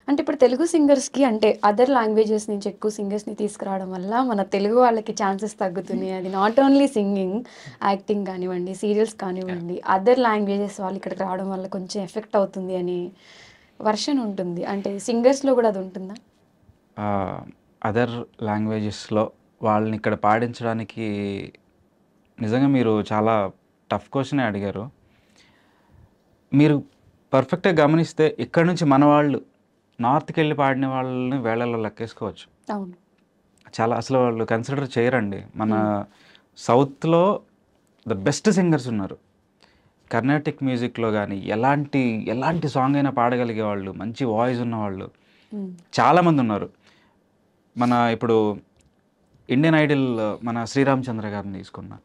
అంటే ఇప్పుడు తెలుగు సింగర్స్‌కి అంటే అదర్ లాంగ్వేజెస్ నుంచి ఎక్కువ సింగర్స్‌ని తీసుకురావడం వల్ల మన తెలుగు వాళ్ళకి ఛాన్సెస్ తగ్గుతున్నాయి. అది నాట్ ఓన్లీ సింగింగ్, యాక్టింగ్ కానివ్వండి, సీరియల్స్ యాహ్! కానివ్వండి, అదర్ లాంగ్వేజెస్ వాళ్ళు ఇక్కడికి రావడం వల్ల కొంచెం ఎఫెక్ట్ అవుతుంది అని వర్షన్ ఉంటుంది. అంటే సింగర్స్‌లో కూడా అది ఉంటుందా? అదర్ లాంగ్వేజెస్‌లో వాళ్ళని ఇక్కడ పాడించడానికి నిజంగా మీరు చాలా టఫ్ క్వెషనే అడిగారు. మీరు పర్ఫెక్ట్‌గా గమనిస్తే ఇక్కడి నుంచి మన వాళ్ళు నార్త్‌కెళ్ళి పాడిన వాళ్ళని వేళల్లో లెక్కేసుకోవచ్చు. అవును. చాలా అసలు వాళ్ళు కన్సిడర్ చేయరండి. మన హ్మ్. సౌత్‌లో ద బెస్ట్ సింగర్స్ ఉన్నారు. కర్ణాటిక్ మ్యూజిక్‌లో గాని ఎలాంటి సాంగ్ అయినా పాడగలిగే వాళ్ళు, మంచి వాయిస్ ఉన్నవాళ్ళు హ్మ్. చాలామందున్నారు. మన ఇప్పుడు ఇండియన్ ఐడల్ మన 'శ్రీరామ్ చంద్ర' గారిని తీసుకున్నా,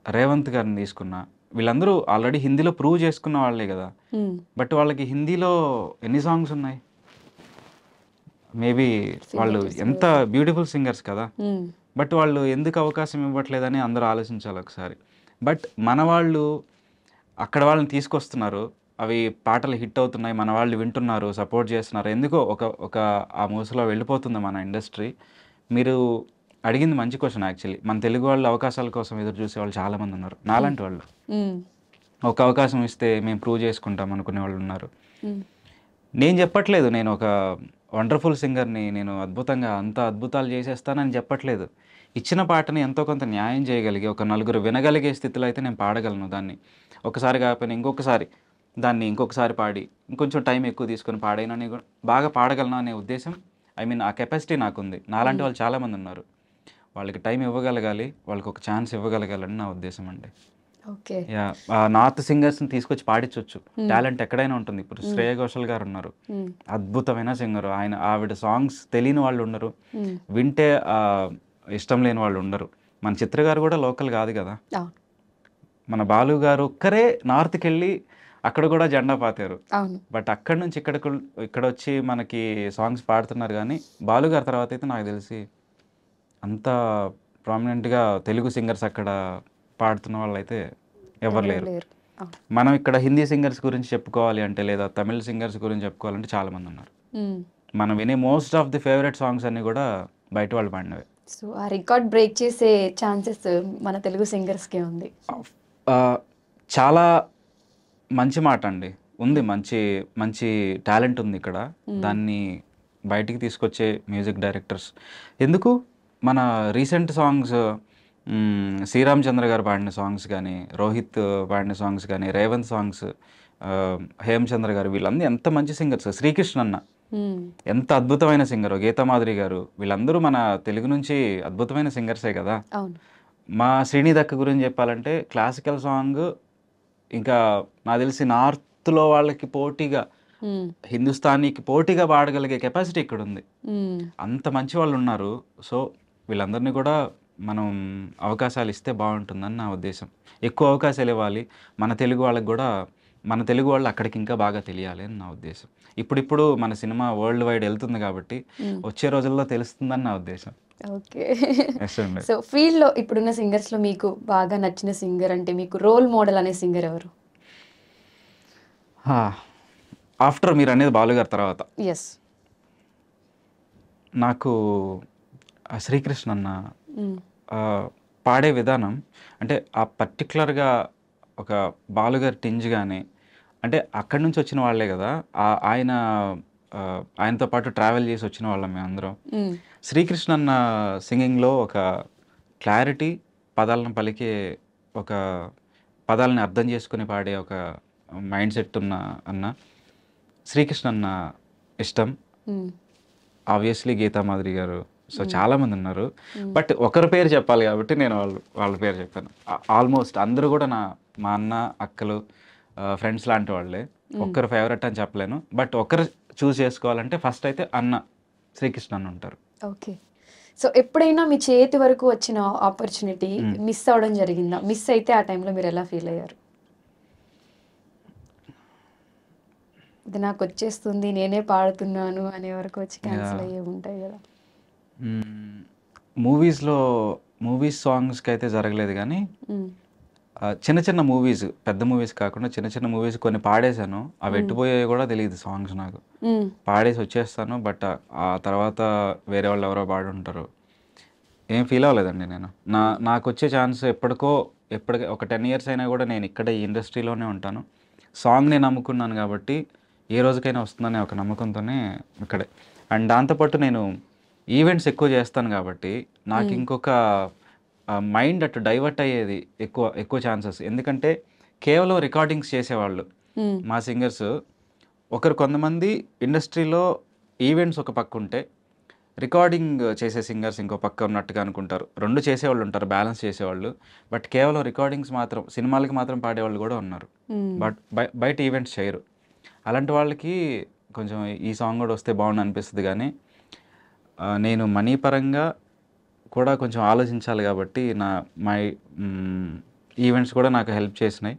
'రేవంత్' గారిని తీసుకున్నా, వీళ్ళందరూ ఆల్రెడీ హిందీలో ప్రూవ్ చేసుకున్న వాళ్ళే గదా! హ్మ్. బట్ వాళ్ళకి హిందీలో ఎన్ని సాంగ్స్ ఉన్నాయి? మేబీ వాళ్ళు సింగర్స్ ఎంత లేదు. బ్యూటిఫుల్ సింగర్స్ కదా! హ్మ్. బట్ వాళ్ళు ఎందుకు అవకాశం ఇవ్వట్లేదని అందరూ ఆలోచించాలి ఒకసారి. బట్ మన వాళ్ళు అక్కడ వాళ్ళని తీసుకొస్తున్నారు. అవి పాటలు హిట్ అవుతున్నాయి. మన వాళ్ళు వింటున్నారు, సపోర్ట్ చేస్తున్నారు. ఎందుకో ఒక ఒక ఆ మూసలో వెళ్ళిపోతుంది మన ఇండస్ట్రీ. మీరు అడిగింది మంచి క్వెషన్ యాక్చువల్లీ. మన తెలుగు వాళ్ళు అవకాశాల కోసం ఎదురు చూసేవాళ్ళు చాలామంది ఉన్నారు. హ్మ్. నాలాంటి వాళ్ళు. హ్మ్. ఒక అవకాశం ఇస్తే మేము ప్రూవ్ చేసుకుంటాం అనుకునే వాళ్ళు ఉన్నారు. హ్మ్. నేను చెప్పట్లేదు నేను ఒక వండర్‌ఫుల్ సింగర్‌ని, నేను అద్భుతంగా అంత అద్భుతాలు చేసేస్తానని చెప్పట్లేదు. ఇచ్చిన పాటని ఎంతో కొంత న్యాయం చేయగలిగి, ఒక నలుగురు వినగలిగే స్థితిలో అయితే నేను పాడగలను దాన్ని. ఒకసారి కాకపోయినా ఇంకొకసారి దాన్ని ఇంకొకసారి పాడి, ఇంకొంచెం టైం ఎక్కువ తీసుకొని పాడానని బాగా పాడగలను అనే ఉద్దేశం ఐ మీన్ ఆ కెపాసిటీ నాకుంది. నాలాంటి హ్మ్. వాళ్ళు చాలామందున్నారు. వాళ్ళకి టైం ఇవ్వగలగాలి, వాళ్ళకొక ఛాన్స్ ఇవ్వగలగాలని నా ఉద్దేశం అండి. ఓకే. యాహ్! నార్త్ సింగర్స్‌ని తీసుకొచ్చి పాడించొచ్చు. హ్మ్. టాలెంట్ ఎక్కడైనా ఉంటుంది. ఇప్పుడు హ్మ్. 'శ్రేయ ఘోషల్' గారున్నారు. హ్మ్. అద్భుతమైన సింగరు. ఆవిడ సాంగ్స్ తెలియని వాళ్ళుండరు. హ్మ్. వింటే ఇష్టం లేని వాళ్ళుండరు. మన చిత్ర గారు గూడా లోకల్ గాదు గదా! అవును. మన బాలు గారు ఒక్కరే నార్త్‌కెళ్ళి అక్కడ గూడా జెండా పాతారు. అవును. బట్ అక్కడి నుంచి ఇక్కడొచ్చి మనకి సాంగ్స్ పాడుతున్నారు గానీ, బాలు గారి తర్వాతయితే నాకు దెలిసి అంత ప్రామినెంట్‌గా తెలుగు సింగర్స్ అక్కడ పాడుతున్న వాళ్ళైతే ఎవ్వరు ఎవరు లేరు. లేరు. అవును. మనం ఇక్కడ హిందీ సింగర్స్ గురించి చెప్పుకోవాలి అంటే, లేదా తమిళ్ సింగర్స్ గురించి చెప్పుకోవాలంటే చాలామందున్నారు. హ్మ్. మనం వినే most of the favourite songs అన్నీ గూడా బయట వాళ్ళు పాడినవే. సో, ఆ రికార్డ్ బ్రేక్ చేసే ఛాన్సెస్ మన తెలుగు సింగర్స్‌కే ఉంది. ఆఫ్ ఆహ్, చాలా మంచి మాటండి. ఉంది. హ్మ్. మంచి టాలెంట్ ఉందిక్కడ. హ్మ్. దాన్ని బయటికి తీసుకొచ్చే మ్యూజిక్ డైరెక్టర్స్ ఎందుకు మన రీసెంట్ సాంగ్స్ 'శ్రీరామ్ చంద్ర' గారు పాడిన సాంగ్స్ గానీ, రోహిత్ పాడిన సాంగ్స్ గానీ, రేవంత్ సాంగ్స్, 'హేమచంద్ర' గారు వీళ్ళందరూ ఎంత మంచి సింగర్స్. 'శ్రీకృష్ణ' అన్న హ్మ్. ఎంత అద్భుతమైన సింగరో, 'గీతామాధురి' గారు వీళ్ళందరూ మన తెలుగు నుంచి అద్భుతమైన సింగర్సే గదా! అవును. మా 'శ్రీని దక్క' గురించి చెప్పాలంటే క్లాసికల్ సాంగ్ ఇంకా నాకు తెలిసి నార్త్‌లో వాళ్ళకి పోటీగా, హ్మ్. హిందుస్థానీకి పోటీగా పాడగలిగే కెపాసిటీ ఇక్కడుంది. హ్మ్. అంత మంచి వాళ్ళున్నారు. సో, వీళ్ళందరిని కూడా మనం అవకాశాలిస్తే బావుంటుందని నా ఉద్దేశం. ఎక్కువ అవకాశాలివ్వాలి. మన తెలుగు వాళ్ళకి గూడా మన తెలుగు వాళ్ళు అక్కడికి ఇంకా బాగా తెలియాలి అని నా ఉద్దేశం. ఇప్పుడిప్పుడు మన సినిమా వరల్డ్ వైడ్ ఎళ్తుంది కాబట్టి, హ్మ్. వచ్చే రోజుల్లో తెలుస్తుందని నా ఉద్దేశం. ఓకే. యెస్ అండి. సో, ఫీల్డ్‌లో ఇప్పుడున్న సింగర్స్‌లో మీకు బాగా నచ్చిన సింగర్ అంటే మీకు రోల్ మోడల్ అనే సింగర్ ఎవరు? ఆ! ఆఫ్టర్ మీరనేది 'బాలు' గారి తర్వాత. యెస్. నాకు 'శ్రీకృష్ణ' అన్న హ్మ్. ఆహ్, పాడే విధానం అంటే ఆ పర్టిక్యులర్‌గా ఒక 'బాలు' గారి టింజ్ గాని, అంటే అక్కడి నుంచి వచ్చిన వాళ్ళే గదా! ఆయన ఆయనతో పాటు ట్రావెల్ చేసి వచ్చిన వాళ్ళం మేమందరం. హ్మ్. 'శ్రీకృష్ణ' అన్న సింగింగ్‌లో ఒక క్లారిటీ, పదాలను పలికే ఒక పదాలని అర్థం చేసుకొని పాడే ఒక మైండ్ సెట్ ఉన్న అన్న. 'శ్రీకృష్ణ' అన్న ఇష్టం. హ్మ్. ఆబ్వియస్‌లీ 'గీతామాధురి' గారు. సో, హ్మ్. చాలామందున్నారు. హ్మ్. బట్ ఒకరి పేరు చెప్పాలి గాబట్టి నేను వాళ్ళ పేరు చెప్పాను. ఆల్‌మోస్ట్ అందరూ గూడా మా అన్న, అక్కలు, ఫ్రెండ్స్ లాంటి వాళ్ళే. హ్మ్. ఒక్కరు ఫేవరెట్ అని చెప్పలేను. బట్ ఒకరు చూజ్ చేసుకోవాలంటే ఫస్ట్ అయితే అన్న 'శ్రీకృష్ణ' అన్న ఉంటారు. ఓకే. సో, ఎప్పుడైనా మీ చేతి వరకు వచ్చిన ఆపర్చునిటీ హ్మ్. మిస్ అవ్వడం జరిగిందా? మిస్ అయితే ఆ టైంలో మీరెలా ఫీల్ అయ్యారు? ఇది నాకొచ్చేస్తుంది, నేనే పాడుతున్నాను అనే వరకు వచ్చి క్యాన్సిల్ యాహ్! అయ్యేవి ఉంటాయి గదా! హ్మ్. మూవీస్‌లో మూవీస్ సాంగ్స్‌కైతే జరగలేదు గానీ, హ్మ్. చిన్న చిన్న మూవీస్, పెద్ద మూవీస్ కాకుండా చిన్న చిన్న మూవీస్ కొన్ని పాడేశాను. అవి ఎట్టుపోయాయో కూడా తెలీదు సాంగ్స్ నాకు. పాడేసి వచ్చేస్తాను. బట్ ఆ తర్వాత వేరే వాళ్ళు ఎవరో పాడుంటారు. ఏం ఫీల్ అవ్వలేదండి నేను. నాకొచ్చే ఛాన్స్ ఎప్పటికి ఒక 10 ఇయర్స్ అయినా కూడా నేను ఇక్కడే ఈ ఇండస్ట్రీలోనే ఉంటాను. సాంగ్‌ని నమ్ముకున్నాను కాబట్టి ఏ రోజుకైనా వస్తుందనే ఒక నమ్మకంతోనే ఇక్కడే. అండ్ దాంతో పాటు నేను ఈవెంట్స్ ఎక్కువ చేస్తాను కాబట్టి నాకు ఇంకొక మైండ్ అటు డైవర్ట్ అయ్యేది ఎక్కువ ఛాన్సెస్. ఎందుకంటే కేవలం రికార్డింగ్స్ చేసేవాళ్ళు మా సింగర్స్. కొంతమంది ఇండస్ట్రీలో ఈవెంట్స్ ఒక పక్క ఉంటే, రికార్డింగ్ చేసే సింగర్స్ ఇంకో పక్క ఉన్నట్టుగా అనుకుంటారు. 2 చేసేవాళ్ళు ఉంటారు, బ్యాలెన్స్ చేసేవాళ్ళు. బట్ కేవలం రికార్డింగ్స్ మాత్రం, సినిమాలకి మాత్రం పాడేవాళ్ళు కూడా ఉన్నారు. బట్ బయట ఈవెంట్స్ చేయరు. అలాంటి వాళ్ళకి కొంచెం ఈ సాంగ్ కూడా వస్తే బాగుండు అనిపిస్తుంది. కానీ నేను మనీ పరంగా కూడా కొంచెం ఆలోచించాలి కాబట్టి మై ఈవెంట్స్ కూడా నాకు హెల్ప్ చేసినాయి.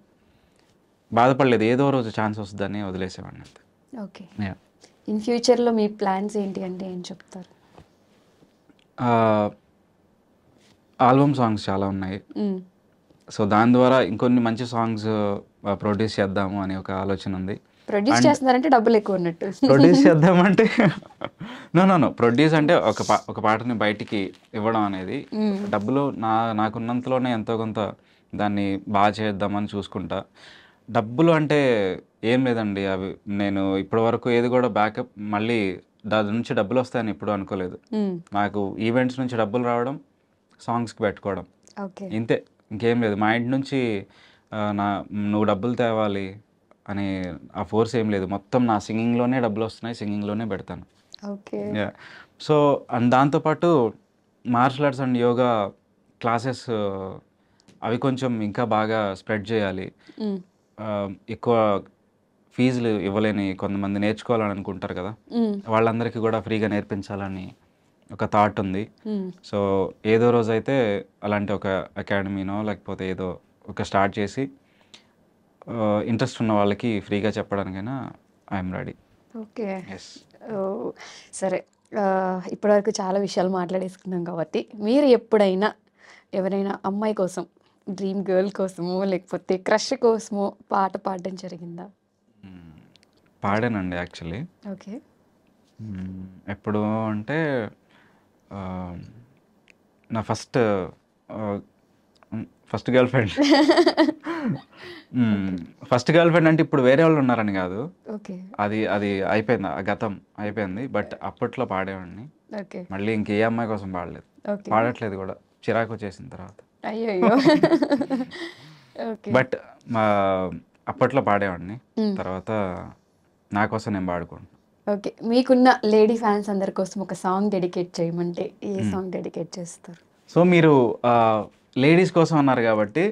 బాధపడలేదు. ఏదో రోజు ఛాన్స్ వస్తుందని వదిలేసేవాడిని అంతే. ఓకే. ఇన్ ఫ్యూచర్లో మీ ప్లాన్స్ ఏంటి అంటే ఏం చెప్తారు? ఆల్బమ్ సాంగ్స్ చాలా ఉన్నాయి. సో దాని ద్వారా ఇంకొన్ని మంచి సాంగ్స్ ప్రొడ్యూస్ చేద్దాము అనే ఒక ఆలోచన ఉంది. ప్రొడ్యూస్ చేస్తున్నారంటే డబ్బులు ఎక్కువ ఉన్నట్టు. ప్రొడ్యూస్ చేద్దామంటే నో ప్రొడ్యూస్ అంటే ఒక పాటని బయటికి ఇవ్వడం అనేది డబ్బులు నాకున్నంతలోనే ఎంతో కొంత దాన్ని బాగా చేద్దామని చూసుకుంటా. డబ్బులు అంటే ఏం లేదండి. అవి నేను ఇప్పటి వరకు ఏది కూడా బ్యాకప్ మళ్ళీ దాని నుంచి డబ్బులు వస్తాయని ఎప్పుడు అనుకోలేదు. నాకు ఈవెంట్స్ నుంచి డబ్బులు రావడం, సాంగ్స్కి పెట్టుకోవడం, ఇంతే. ఇంకేం లేదు. మా ఇంటి నుంచి నువ్వు డబ్బులు తేవాలి అని ఆ ఫోర్స్ ఏం లేదు. మొత్తం నా సింగింగ్లోనే డబ్బులు వస్తున్నాయి, సింగింగ్లోనే పెడతాను. ఓకే. సో అండ్ దాంతోపాటు martial arts and yoga classes అవి కొంచెం ఇంకా బాగా స్ప్రెడ్ చేయాలి. ఎక్కువ ఫీజులు ఇవ్వలేని కొంతమంది నేర్చుకోవాలని అనుకుంటారు కదా, వాళ్ళందరికీ కూడా ఫ్రీగా నేర్పించాలని ఒక థాట్ ఉంది. సో ఏదో రోజు అయితే అలాంటి ఒక అకాడమీనో లేకపోతే ఏదో ఒక స్టార్ట్ చేసి ఇంట్రెస్ట్ ఉన్న వాళ్ళకి ఫ్రీగా చెప్పడానికైనా ఐఎమ్ రెడీ. ఓకే. సరే, ఇప్పటివరకు చాలా విషయాలు మాట్లాడేసుకున్నాం కాబట్టి మీరు ఎప్పుడైనా ఎవరైనా అమ్మాయి కోసం, డ్రీమ్ గర్ల్ కోసమో లేకపోతే క్రష్ కోసమో పాట పాడడం జరిగిందా? పాడానండి యాక్చువల్లీ. ఓకే. ఎప్పుడు అంటే నా first girl friend. First girl friend అంటే ఇప్పుడు వేరే వాళ్ళు ఉన్నారని కాదు. అది అయిపోయింది, ఆ గతం అయిపోయింది. బట్ అప్పట్లో పాడేవాడిని. మళ్ళీ ఇంకే అమ్మాయి కోసం పాడలేదు, పాడట్లేదు కూడా, చిరాకు వచ్చేసిన తర్వాత. బట్ అప్పట్లో పాడేవాడిని, తర్వాత నా కోసం నేను పాడుకోండి. ఓకే. మీకున్న లేడీ ఫ్యాన్స్ అందరి కోసం ఒక సాంగ్ డెడికేట్ చేయమంటే ఏ సాంగ్ డెడికేట్ చేస్తారు? సో మీరు లేడీస్ కోసం అన్నారు కాబట్టి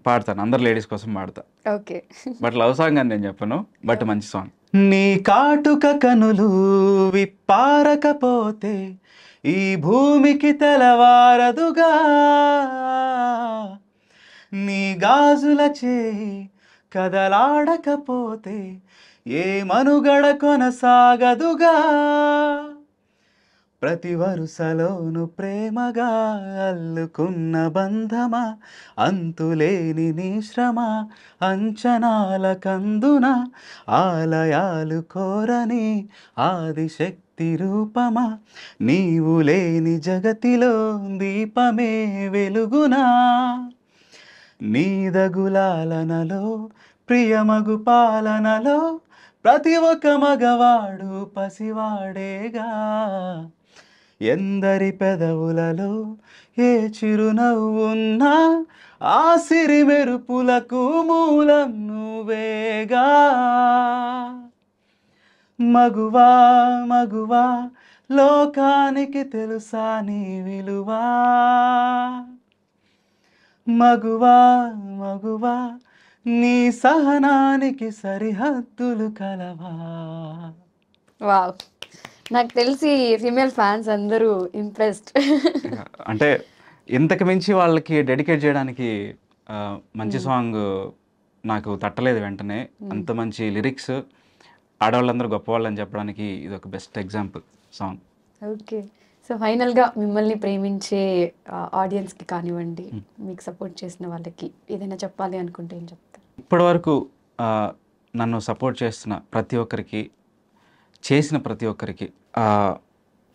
పాడతాను. అందరు లేడీస్ కోసం పాడతా. ఓకే. బట్ లవ్ సాంగ్ అని నేను చెప్పను, బట్ మంచి సాంగ్. నీ కాటుక కనులు విప్పారకపోతే ఈ భూమికి తెలవారదుగా, నీ గాజుల చేయి కదలాడకపోతే ఏ మనుగడ కొనసాగదుగా, ప్రతి వరుసలోను ప్రేమగా అల్లుకున్న బంధమా, అంతులేని నీ శ్రమ అంచనాల కందున, ఆలయాలు కోరని ఆదిశక్తి రూపమా, నీవు లేని జగతిలో దీపమే వెలుగునా, నీదగులాలనలో ప్రియమగు పాలనలో ప్రతి ఒక్క మగవాడు పసివాడేగా, ఎందరి పెదవులలో ఏ చిరునవ్వున్నా ఆ సిరి మెరుపులకు మూలం నువ్వేగా, మగువా మగువా లోకానికి తెలుసా నీ విలువా, మగువా మగువా నీ సహనానికి సరిహద్దులు కలవా. వావ్, నాకు తెలిసి ఫీమేల్ ఫ్యాన్స్ అందరూ ఇంప్రెస్డ్. అంటే ఇంతకు మించి వాళ్ళకి డెడికేట్ చేయడానికి మంచి సాంగ్ నాకు తట్టలేదు వెంటనే. అంత మంచి లిరిక్స్, ఆడవాళ్ళందరూ గొప్పవాళ్ళు అని చెప్పడానికి ఇది ఒక best example song. Okay. So ఫైనల్గా మిమ్మల్ని ప్రేమించే ఆడియన్స్కి కానివ్వండి, మీకు సపోర్ట్ చేసిన వాళ్ళకి ఏదైనా చెప్పాలి అనుకుంటే ఏం చెప్తారు? ఇప్పటివరకు ఆ, నన్ను సపోర్ట్ చేస్తున్న ప్రతి ఒక్కరికి, చేసిన ప్రతి ఒక్కరికి,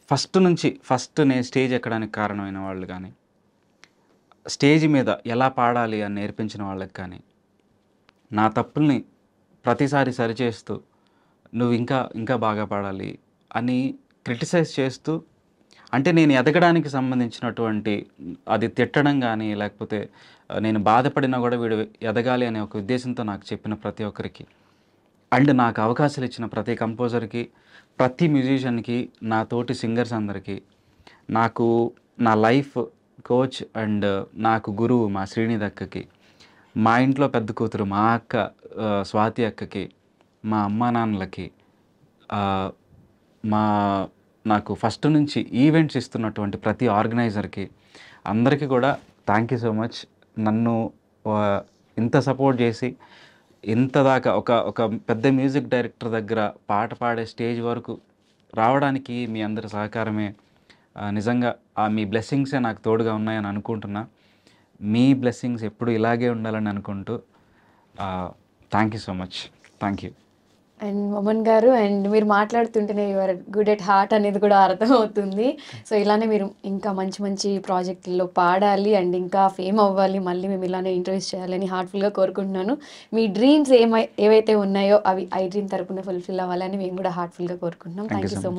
ఫస్ట్ నేను స్టేజ్ ఎక్కడానికి కారణమైన వాళ్ళు కానీ, స్టేజ్ మీద ఎలా పాడాలి అని నేర్పించిన వాళ్ళకి కానీ, నా తప్పుల్ని ప్రతిసారి సరిచేస్తూ నువ్వు ఇంకా ఇంకా బాగా పాడాలి అని క్రిటిసైజ్ చేస్తూ, అంటే నేను ఎదగడానికి సంబంధించినటువంటి అది తిట్టడం కానీ, లేకపోతే నేను బాధపడినా కూడా వీడు ఎదగాలి అనే ఒక ఉద్దేశంతో నాకు చెప్పిన ప్రతి ఒక్కరికి, అండ్ నాకు అవకాశాలు ఇచ్చిన ప్రతి కంపోజర్కి, ప్రతి మ్యూజిషియన్కి, నా తోటి సింగర్స్ అందరికీ, నాకు నా లైఫ్ కోచ్ అండ్ నాకు గురువు మా శ్రీనిధి అక్కకి, మా ఇంట్లో పెద్ద కూతురు మా అక్క స్వాతి అక్కకి, మా అమ్మా నాన్నలకి, ఆ, మా నాకు ఫస్ట్ నుంచి ఈవెంట్స్ ఇస్తున్నటువంటి ప్రతి ఆర్గనైజర్కి, అందరికీ కూడా థ్యాంక్ యూ సో మచ్. నన్ను ఆ, ఇంత సపోర్ట్ చేసి ఇంత దాకా ఒక ఒక పెద్ద మ్యూజిక్ డైరెక్టర్ దగ్గర పాట పాడే స్టేజ్ వరకు రావడానికి మీ అందరి సహకారమే, నిజంగా మీ బ్లెస్సింగ్సే నాకు తోడుగా ఉన్నాయని అనుకుంటున్నా. మీ బ్లెస్సింగ్స్ ఎప్పుడు ఇలాగే ఉండాలని అనుకుంటూ thank you so much. Thank you. And Maman గారు, అండ్ మీరు మాట్లాడుతుంటేనే యువర్ గుడ్ ఎట్ హార్ట్ అనేది కూడా అర్థమవుతుంది. సో ఇలానే మీరు ఇంకా మంచి మంచి ప్రాజెక్టుల్లో పాడాలి అండ్ ఇంకా ఫేమ్ అవ్వాలి, మళ్ళీ మేము ఇలానే ఇంటర్వ్యూస్ చేయాలని హార్ట్ఫుల్గా కోరుకుంటున్నాను. మీ డ్రీమ్స్ ఏవైతే ఉన్నాయో అవి ఐ డ్రీమ్ తరపున ఫుల్ఫిల్ అవ్వాలని మేము కూడా హార్ట్ఫుల్గా కోరుకుంటున్నాం. Thank thank you you so so much. Much.